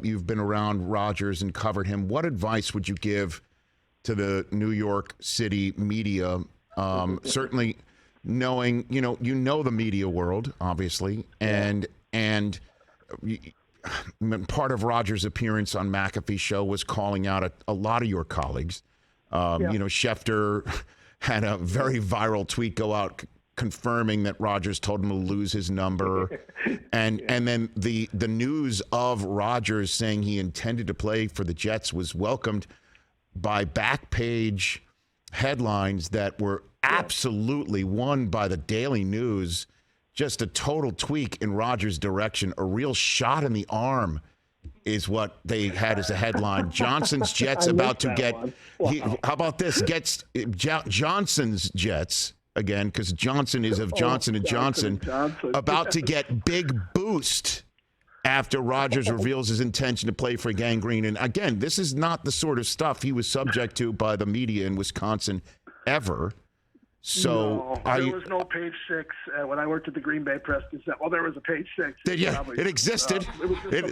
You've been around Rodgers and covered him. What advice would you give to the New York City media? Certainly knowing, you know the media world, obviously, and part of Rodgers' appearance on McAfee's show was calling out a lot of your colleagues. Schefter had a very viral tweet go out confirming that Rodgers told him to lose his number. And then the news of Rodgers saying he intended to play for the Jets was welcomed by back page headlines that were absolutely won by the Daily News. Just a total tweak in Rodgers' direction, a real shot in the arm is what they had as a headline. Johnson's Jets about to get, how about this? Gets Johnson's Jets, again, because Johnson is of Johnson & Johnson, about to get big boost after Rodgers reveals his intention to play for Gang Green. And again, this is not the sort of stuff he was subject to by the media in Wisconsin ever. So there was no page 6 when I worked at the Green Bay Press Gazette. Well, there was a page 6. It existed.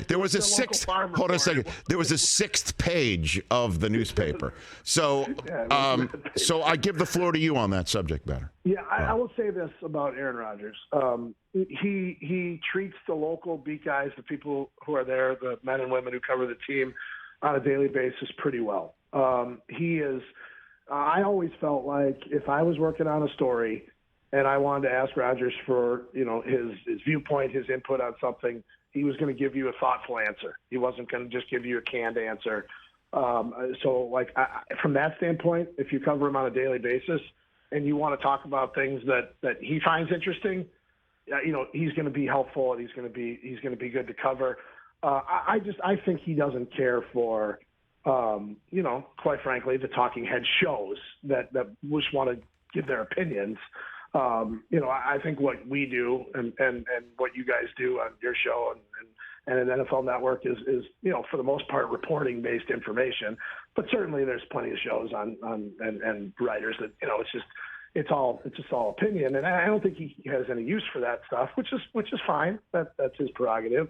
There was a sixth. Hold on a second. There was a 6th page of the newspaper. So, so I give the floor to you on that subject matter. Yeah, I will say this about Aaron Rodgers. He treats the local beat guys, the people who are there, the men and women who cover the team on a daily basis pretty well. He is. I always felt like if I was working on a story and I wanted to ask Rodgers for, his viewpoint, his input on something, he was going to give you a thoughtful answer. He wasn't going to just give you a canned answer. So from that standpoint, if you cover him on a daily basis and you want to talk about things that he finds interesting, he's going to be helpful and he's going to be good to cover. I think he doesn't care for, quite frankly, the talking head shows that just want to give their opinions. I think what we do and what you guys do on your show and an NFL Network is for the most part reporting based information. But certainly there's plenty of shows on and writers that it's just all opinion. And I don't think he has any use for that stuff, which is fine. That's his prerogative.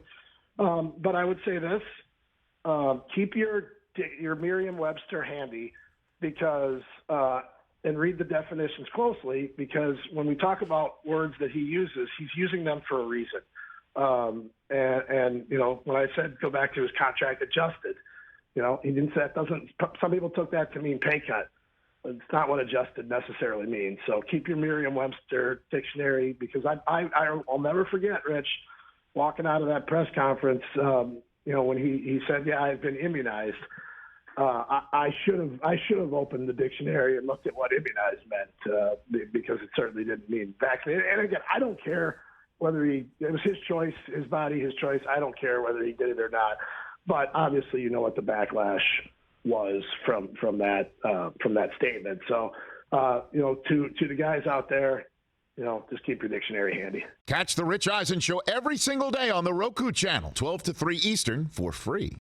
But I would say this: keep your Merriam-Webster handy because and read the definitions closely, because when we talk about words that he uses, he's using them for a reason. And when I said go back to his contract adjusted, he didn't say that doesn't. Some people took that to mean pay cut. It's not what adjusted necessarily means. So keep your Merriam-Webster dictionary, because I'll never forget, Rich, walking out of that press conference, when he said, "Yeah, I've been immunized." I should have opened the dictionary and looked at what immunized meant, because it certainly didn't mean vaccinated. And again, I don't care whether it was his choice, his body, his choice. I don't care whether he did it or not. But obviously, what the backlash was from that statement. So, to the guys out there, just keep your dictionary handy. Catch the Rich Eisen Show every single day on the Roku channel, 12 to 3 Eastern, for free.